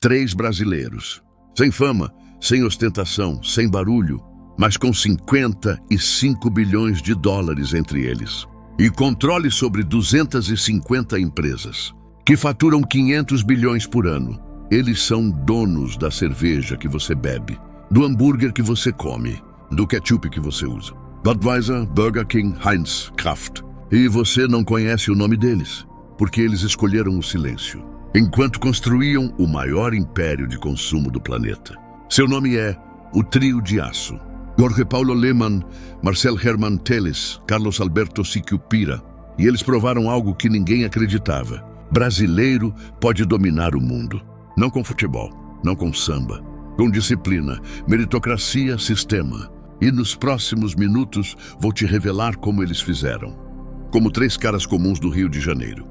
3 brasileiros, sem fama, sem ostentação, sem barulho, mas com 55 bilhões de dólares entre eles. E controle sobre 250 empresas, que faturam 500 bilhões por ano. Eles são donos da cerveja que você bebe, do hambúrguer que você come, do ketchup que você usa. Budweiser, Burger King, Heinz, Kraft. E você não conhece o nome deles, porque eles escolheram o silêncio, enquanto construíam o maior império de consumo do planeta. Seu nome é o Trio de Aço. Jorge Paulo Lemann, Marcel Hermann Telles, Carlos Alberto Sicupira. E eles provaram algo que ninguém acreditava. Brasileiro pode dominar o mundo. Não com futebol, não com samba. Com disciplina, meritocracia, sistema. E nos próximos minutos vou te revelar como eles fizeram. Como 3 caras comuns do Rio de Janeiro.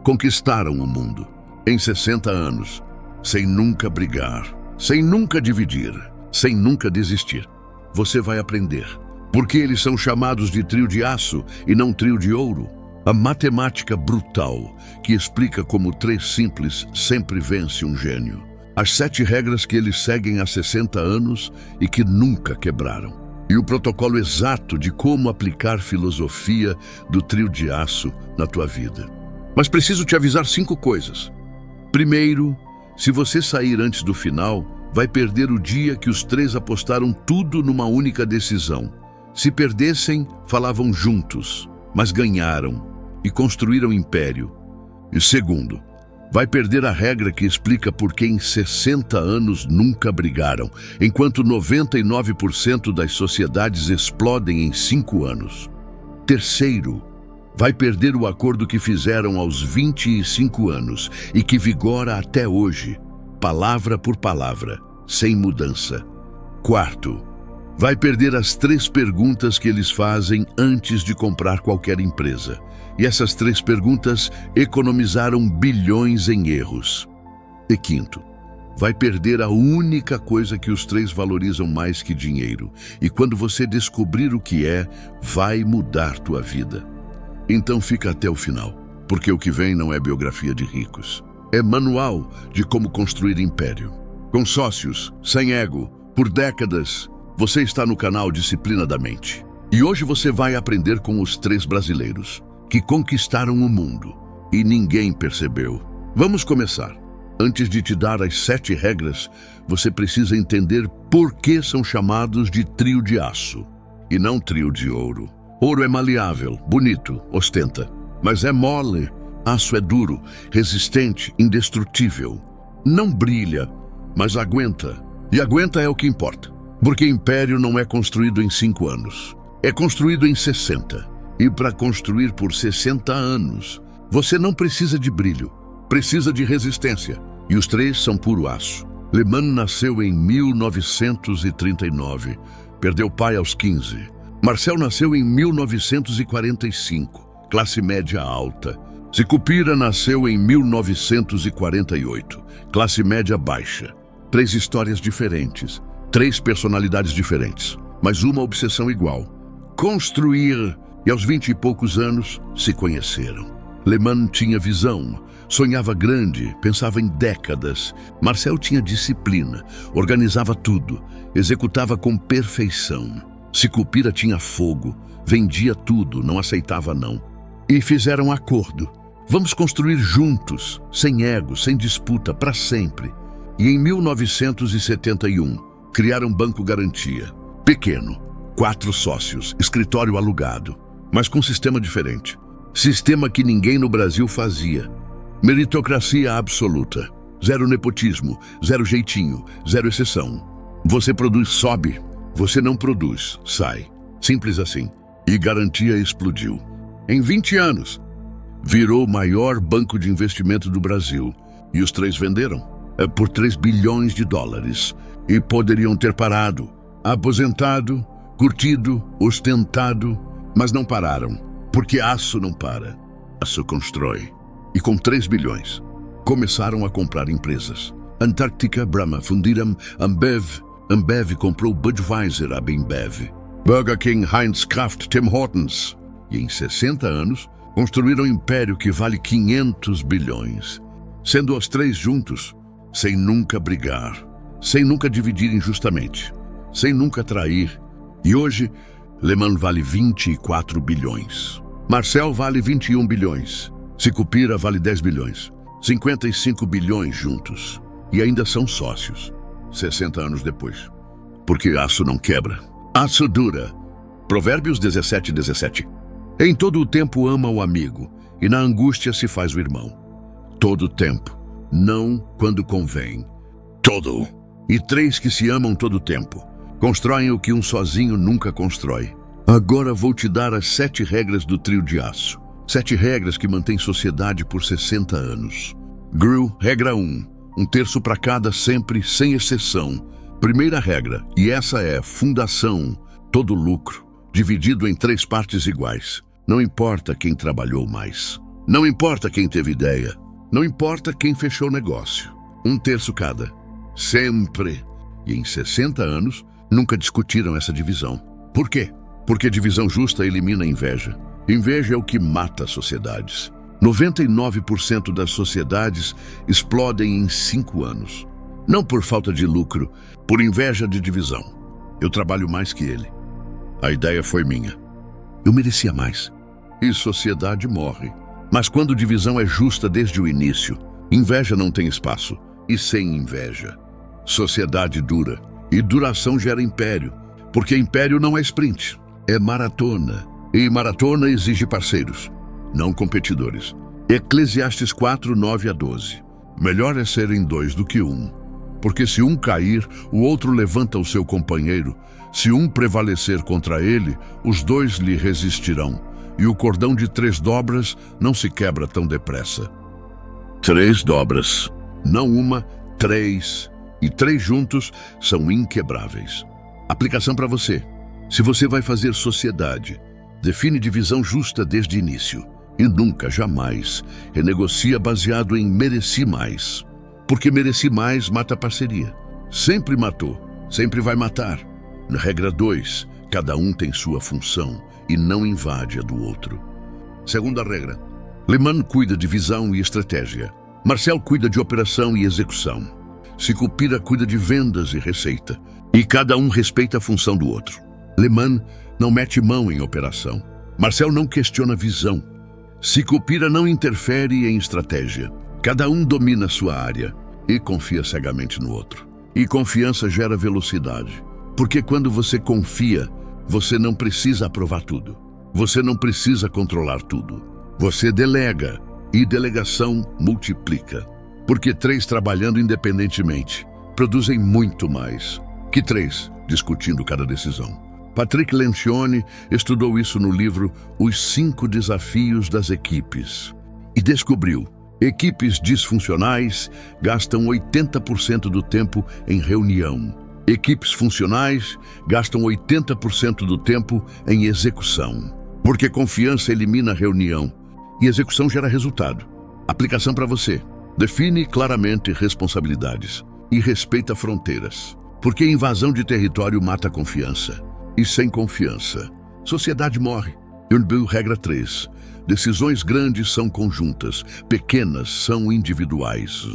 Conquistaram o mundo em 60 anos, sem nunca brigar, sem nunca dividir, sem nunca desistir. Você vai aprender. Porque eles são chamados de trio de aço e não trio de ouro. A matemática brutal que explica como 3 simples sempre vence um gênio. As 7 regras que eles seguem há 60 anos e que nunca quebraram. E o protocolo exato de como aplicar filosofia do trio de aço na tua vida. Mas preciso te avisar 5 coisas. Primeiro, se você sair antes do final, vai perder o dia que os 3 apostaram tudo numa única decisão. Se perdessem, falavam juntos, mas ganharam e construíram império. E segundo, vai perder a regra que explica por que em 60 anos nunca brigaram, enquanto 99% das sociedades explodem em 5 anos. Terceiro, vai perder o acordo que fizeram aos 25 anos e que vigora até hoje, palavra por palavra, sem mudança. Quarto, vai perder as 3 perguntas que eles fazem antes de comprar qualquer empresa. E essas 3 perguntas economizaram bilhões em erros. E quinto, vai perder a única coisa que os 3 valorizam mais que dinheiro. E quando você descobrir o que é, vai mudar tua vida. Então fica até o final, porque o que vem não é biografia de ricos. É manual de como construir império. Com sócios, sem ego, por décadas, você está no canal Disciplina da Mente. E hoje você vai aprender com os 3 brasileiros que conquistaram o mundo e ninguém percebeu. Vamos começar. Antes de te dar as 7 regras, você precisa entender por que são chamados de trio de aço e não trio de ouro. Ouro é maleável, bonito, ostenta, mas é mole. Aço é duro, resistente, indestrutível. Não brilha, mas aguenta. E aguenta é o que importa. Porque império não é construído em 5 anos. É construído em 60. E para construir por 60 anos, você não precisa de brilho. Precisa de resistência. E os 3 são puro aço. Lemann nasceu em 1939. Perdeu pai aos 15. Marcel nasceu em 1945. Classe média alta. Sicupira nasceu em 1948. Classe média baixa. 3 histórias diferentes. 3 personalidades diferentes. Mas uma obsessão igual. Construir. E aos 20 e poucos anos, se conheceram. Lemann tinha visão. Sonhava grande, pensava em décadas. Marcel tinha disciplina, organizava tudo, executava com perfeição. Sicupira tinha fogo, vendia tudo, não aceitava não. E fizeram acordo. Vamos construir juntos, sem ego, sem disputa, para sempre. E em 1971, criaram Banco Garantia. Pequeno, 4 sócios, escritório alugado, mas com sistema diferente. Sistema que ninguém no Brasil fazia. Meritocracia absoluta. 0 nepotismo, 0 jeitinho, 0 exceção. Você produz, sobe. Você não produz, sai. Simples assim. E Garantia explodiu. Em 20 anos, virou o maior banco de investimento do Brasil. E os 3 venderam por 3 bilhões de dólares. E poderiam ter parado, aposentado, curtido, ostentado, mas não pararam. Porque aço não para. Aço constrói. E com 3 bilhões, começaram a comprar empresas. Antártica, Brahma, Fundiram, Ambev. Ambev comprou Budweiser, a Bembev. Burger King, Heinz, Kraft, Tim Hortons. E em 60 anos, construíram um império que vale 500 bilhões. Sendo os 3 juntos, sem nunca brigar, sem nunca dividir injustamente, sem nunca trair. E hoje, Lehman vale 24 bilhões. Marcel vale 21 bilhões. Sicupira vale 10 bilhões. 55 bilhões juntos. E ainda são sócios, 60 anos depois. Porque aço não quebra. Aço dura. Provérbios 17:17. Em todo o tempo ama o amigo, e na angústia se faz o irmão. Todo o tempo, não quando convém. Todo. E 3 que se amam todo o tempo constroem o que um sozinho nunca constrói. Agora vou te dar as 7 regras do trio de aço. 7 regras que mantêm sociedade por 60 anos. GRU, regra 1. 1/3 para cada sempre, sem exceção. Primeira regra, e essa é fundação, todo lucro, dividido em 3 partes iguais. Não importa quem trabalhou mais. Não importa quem teve ideia. Não importa quem fechou negócio. 1/3 cada. Sempre. E em 60 anos, nunca discutiram essa divisão. Por quê? Porque divisão justa elimina a inveja. Inveja é o que mata sociedades. 99% das sociedades explodem em 5 anos. Não por falta de lucro, por inveja de divisão. Eu trabalho mais que ele. A ideia foi minha. Eu merecia mais. E sociedade morre. Mas quando divisão é justa desde o início, inveja não tem espaço. E sem inveja, sociedade dura. E duração gera império. Porque império não é sprint, é maratona. E maratona exige parceiros, não competidores. Eclesiastes 4:9-12. Melhor é serem 2 do que 1. Porque se um cair, o outro levanta o seu companheiro. Se um prevalecer contra ele, os 2 lhe resistirão. E o cordão de 3 dobras não se quebra tão depressa. 3 dobras, não uma, 3. E 3 juntos são inquebráveis. Aplicação para você. Se você vai fazer sociedade, define divisão justa desde o início. E nunca, jamais, renegocia baseado em mereci mais. Porque mereci mais mata parceria. Sempre matou, sempre vai matar. Na regra 2, cada um tem sua função e não invade a do outro. Segunda regra. Lehman cuida de visão e estratégia. Marcel cuida de operação e execução. Sicupira cuida de vendas e receita. E cada um respeita a função do outro. Lehman não mete mão em operação. Marcel não questiona visão. Sicupira não interfere em estratégia. Cada um domina sua área e confia cegamente no outro. E confiança gera velocidade. Porque quando você confia, você não precisa aprovar tudo. Você não precisa controlar tudo. Você delega e delegação multiplica. Porque 3 trabalhando independentemente produzem muito mais que 3 discutindo cada decisão. Patrick Lencioni estudou isso no livro Os 5 Desafios das Equipes e descobriu: equipes disfuncionais gastam 80% do tempo em reunião. Equipes funcionais gastam 80% do tempo em execução. Porque confiança elimina a reunião e execução gera resultado. Aplicação para você. Define claramente responsabilidades e respeita fronteiras. Porque invasão de território mata a confiança. E sem confiança, sociedade morre. Unbill, regra 3. Decisões grandes são conjuntas, pequenas são individuais.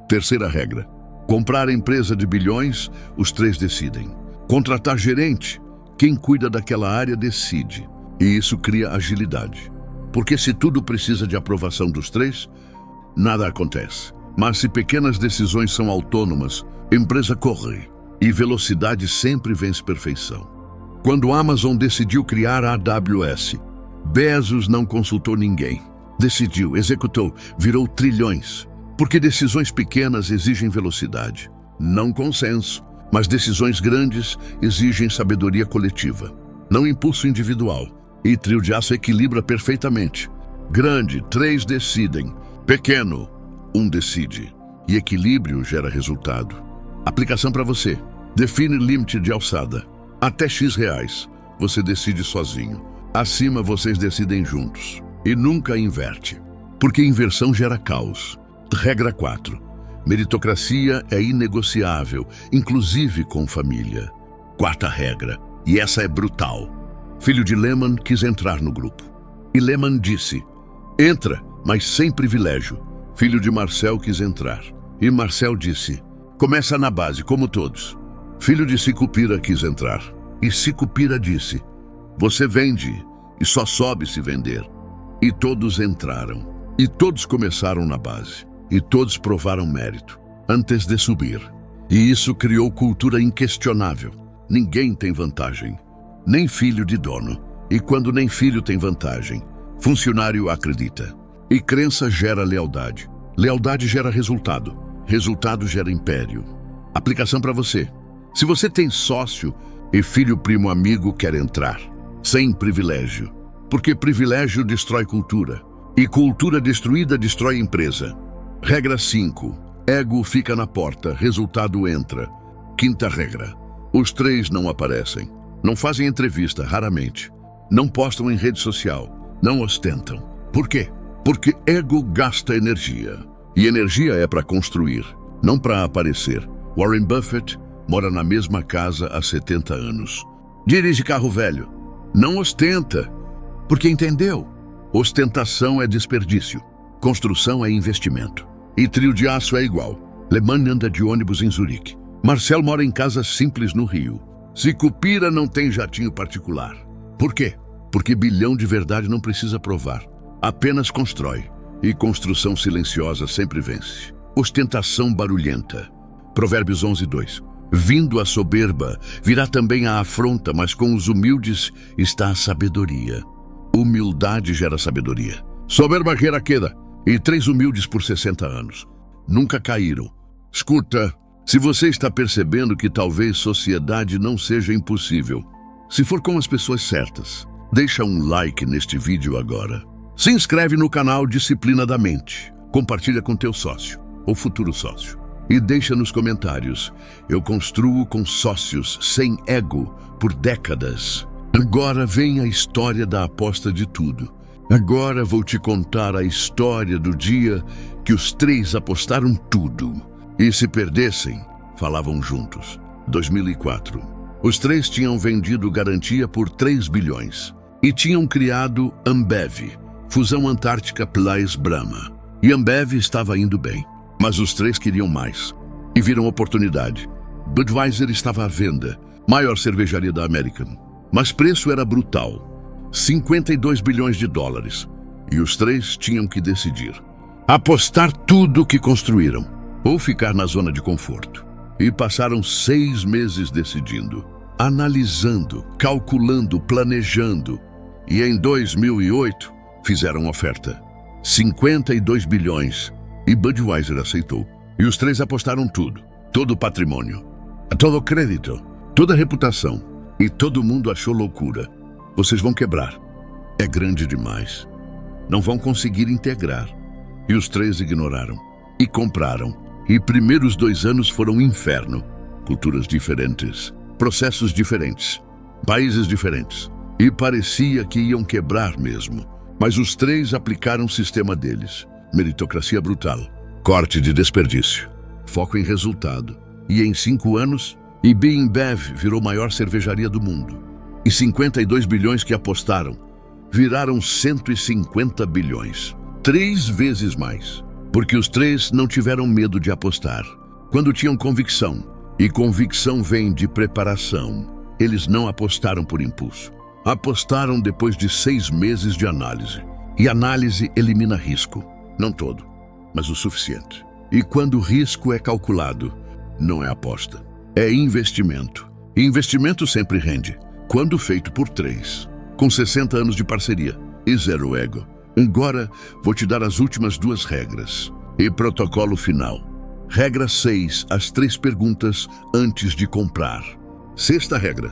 Terceira regra. Comprar empresa de bilhões, os 3 decidem. Contratar gerente, quem cuida daquela área decide. E isso cria agilidade. Porque se tudo precisa de aprovação dos 3, nada acontece. Mas se pequenas decisões são autônomas, empresa corre. E velocidade sempre vence perfeição. Quando a Amazon decidiu criar a AWS, Bezos não consultou ninguém. Decidiu, executou, virou trilhões. Porque decisões pequenas exigem velocidade, não consenso. Mas decisões grandes exigem sabedoria coletiva, não impulso individual. E trio de aço equilibra perfeitamente. Grande, 3 decidem. Pequeno, 1 decide. E equilíbrio gera resultado. Aplicação para você. Define limite de alçada. Até X reais, você decide sozinho. Acima, vocês decidem juntos. E nunca inverte. Porque inversão gera caos. Regra 4. Meritocracia é inegociável, inclusive com família. Quarta regra, e essa é brutal. Filho de Lehman quis entrar no grupo. E Lehman disse: entra, mas sem privilégio. Filho de Marcel quis entrar. E Marcel disse: começa na base, como todos. Filho de Sicupira quis entrar. E Sicupira disse: você vende, e só sobe se vender. E todos entraram. E todos começaram na base. E todos provaram mérito, antes de subir. E isso criou cultura inquestionável. Ninguém tem vantagem, nem filho de dono. E quando nem filho tem vantagem, funcionário acredita. E crença gera lealdade. Lealdade gera resultado. Resultado gera império. Aplicação para você. Se você tem sócio e filho, primo, amigo quer entrar, sem privilégio. Porque privilégio destrói cultura. E cultura destruída destrói empresa. Regra 5. Ego fica na porta, resultado entra. Quinta regra. Os 3 não aparecem. Não fazem entrevista, raramente. Não postam em rede social. Não ostentam. Por quê? Porque ego gasta energia. E energia é para construir, não para aparecer. Warren Buffett mora na mesma casa há 70 anos. Dirige carro velho. Não ostenta, porque entendeu. Ostentação é desperdício. Construção é investimento. E trio de aço é igual. Le Mans anda de ônibus em Zurique. Marcel mora em casa simples no Rio. Sicupira não tem jatinho particular. Por quê? Porque bilhão de verdade não precisa provar. Apenas constrói. E construção silenciosa sempre vence. Ostentação barulhenta. Provérbios 11:2. Vindo a soberba, virá também a afronta, mas com os humildes está a sabedoria. Humildade gera sabedoria. Soberba gera queda. E 3 humildes por 60 anos. Nunca caíram. Escuta, se você está percebendo que talvez sociedade não seja impossível, se for com as pessoas certas, deixa um like neste vídeo agora. Se inscreve no canal Disciplina da Mente. Compartilha com teu sócio, ou futuro sócio. E deixa nos comentários: eu construo com sócios sem ego por décadas. Agora vem a história da aposta de tudo. Agora vou te contar a história do dia que os 3 apostaram tudo. E se perdessem, falavam juntos. 2004. Os 3 tinham vendido garantia por 3 bilhões. E tinham criado Ambev, Fusão Antártica Plais Brahma. E Ambev estava indo bem. Mas os 3 queriam mais. E viram oportunidade. Budweiser estava à venda, maior cervejaria da América. Mas preço era brutal. 52 bilhões de dólares. E os 3 tinham que decidir. Apostar tudo que construíram, ou ficar na zona de conforto. E passaram 6 meses decidindo, analisando, calculando, planejando. E em 2008, fizeram oferta. 52 bilhões. E Budweiser aceitou. E os 3 apostaram tudo. Todo o patrimônio. Todo o crédito. Toda a reputação. E todo mundo achou loucura. Vocês vão quebrar. É grande demais. Não vão conseguir integrar. E os 3 ignoraram. E compraram. E primeiros 2 anos foram um inferno. Culturas diferentes. Processos diferentes. Países diferentes. E parecia que iam quebrar mesmo. Mas os 3 aplicaram o sistema deles. Meritocracia brutal. Corte de desperdício. Foco em resultado. E em 5 anos, InBev virou a maior cervejaria do mundo. E 52 bilhões que apostaram viraram 150 bilhões. 3 vezes mais. Porque os 3 não tiveram medo de apostar. Quando tinham convicção. E convicção vem de preparação. Eles não apostaram por impulso. Apostaram depois de 6 meses de análise. E análise elimina risco. Não todo, mas o suficiente. E quando o risco é calculado, não é aposta. É investimento. E investimento sempre rende. Quando feito por 3, com 60 anos de parceria e 0 ego. Agora vou te dar as últimas 2 regras. E protocolo final. Regra 6, as 3 perguntas antes de comprar. 6ª regra.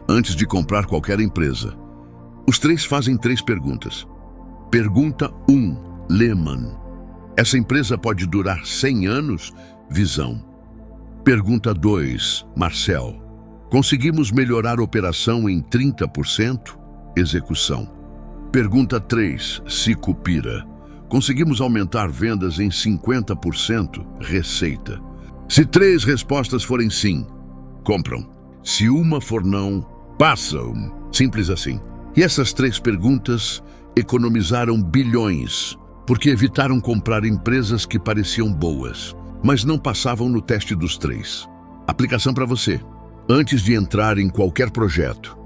Antes de comprar qualquer empresa, os 3 fazem 3 perguntas. Pergunta 1, Lehman. Essa empresa pode durar 100 anos? Visão. Pergunta 2, Marcel. Conseguimos melhorar a operação em 30%? Execução. Pergunta 3, Sicupira. Conseguimos aumentar vendas em 50%? Receita. Se 3 respostas forem sim, compram. Se uma for não, passam. Simples assim. E essas 3 perguntas economizaram bilhões, porque evitaram comprar empresas que pareciam boas. mas não passavam no teste dos 3. Aplicação para você. Antes de entrar em qualquer projeto,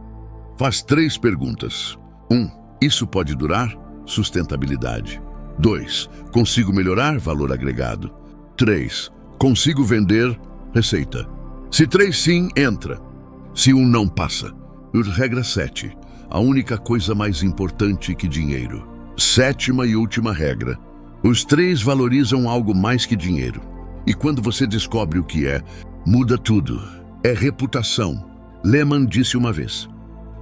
faz 3 perguntas. 1. Isso pode durar? Sustentabilidade. 2. Consigo melhorar? Valor agregado. 3. Consigo vender? Receita. Se 3 sim, entra. Se 1 não passa. Regra 7. A única coisa mais importante que dinheiro. 7ª e última regra. Os 3 valorizam algo mais que dinheiro. E quando você descobre o que é, muda tudo. É reputação. Lehman disse uma vez: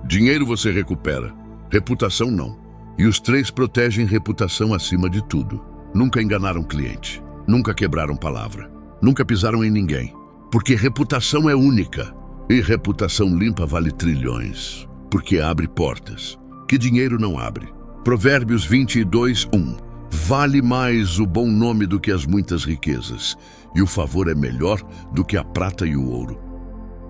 dinheiro você recupera, reputação não. E os 3 protegem reputação acima de tudo. Nunca enganaram cliente, nunca quebraram palavra, nunca pisaram em ninguém. Porque reputação é única. E reputação limpa vale trilhões. Porque abre portas que dinheiro não abre. Provérbios 22:1. Vale mais o bom nome do que as muitas riquezas, e o favor é melhor do que a prata e o ouro.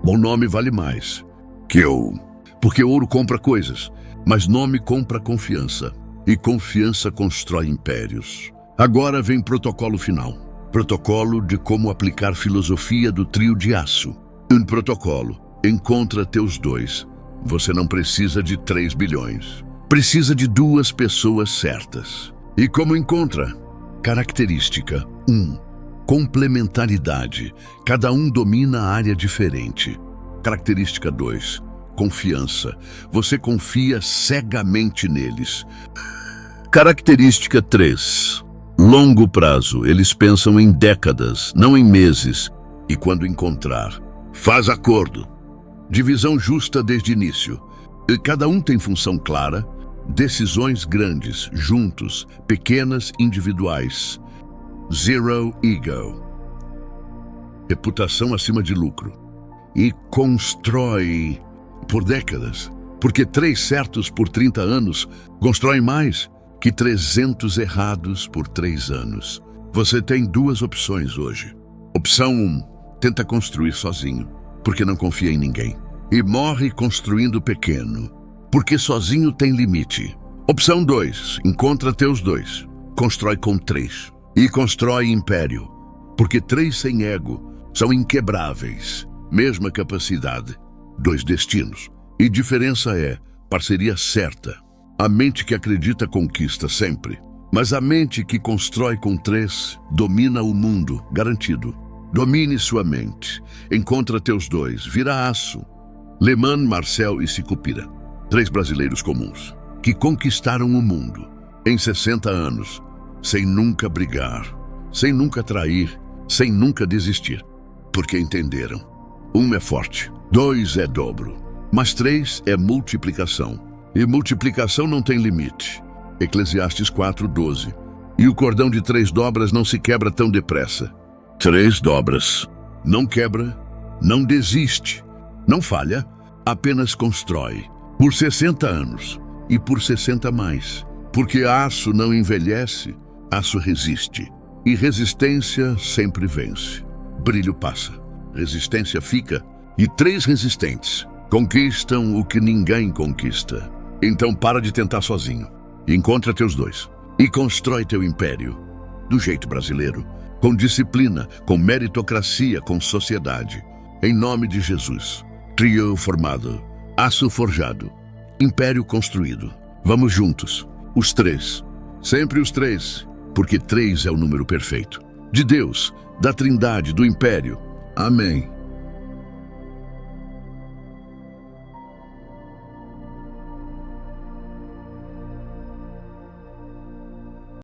Bom nome vale mais que ouro, porque ouro compra coisas, mas nome compra confiança, e confiança constrói impérios. Agora vem protocolo final. Protocolo de como aplicar filosofia do trio de aço. Um protocolo. Encontra teus 2. Você não precisa de 3 bilhões. Precisa de 2 pessoas certas. E como encontra? Característica 1. Complementaridade. Cada um domina a área diferente. Característica 2. Confiança. Você confia cegamente neles. Característica 3. Longo prazo. Eles pensam em décadas, não em meses. E quando encontrar, faz acordo. Divisão justa desde o início. E cada um tem função clara. Decisões grandes, juntos, pequenas, individuais. Zero ego. Reputação acima de lucro. E constrói por décadas. Porque 3 certos por 30 anos constroem mais que 300 errados por 3 anos. Você tem 2 opções hoje. Opção 1. Tenta construir sozinho, porque não confia em ninguém. E morre construindo pequeno, porque sozinho tem limite. Opção 2. Encontra teus 2. Constrói com 3. E constrói império. Porque 3 sem ego são inquebráveis. Mesma capacidade. 2 destinos. E diferença é parceria certa. A mente que acredita conquista sempre. Mas a mente que constrói com 3 domina o mundo, garantido. Domine sua mente. Encontra teus 2. Vira aço. Lehman, Marcel e Sicupira. 3 brasileiros comuns, que conquistaram o mundo em 60 anos, sem nunca brigar, sem nunca trair, sem nunca desistir. Porque entenderam. 1 é forte, 2 é dobro, mas 3 é multiplicação. E multiplicação não tem limite. Eclesiastes 4:12. E o cordão de 3 dobras não se quebra tão depressa. 3 dobras. Não quebra, não desiste, não falha, apenas constrói. Por 60 anos e por 60 mais. Porque aço não envelhece, aço resiste. E resistência sempre vence. Brilho passa, resistência fica. E 3 resistentes conquistam o que ninguém conquista. Então para de tentar sozinho. Encontra teus 2 e constrói teu império. Do jeito brasileiro, com disciplina, com meritocracia, com sociedade. Em nome de Jesus. Trio formado. Aço forjado, império construído. Vamos juntos, os 3. Sempre os 3, porque 3 é o número perfeito. De Deus, da Trindade, do império. Amém.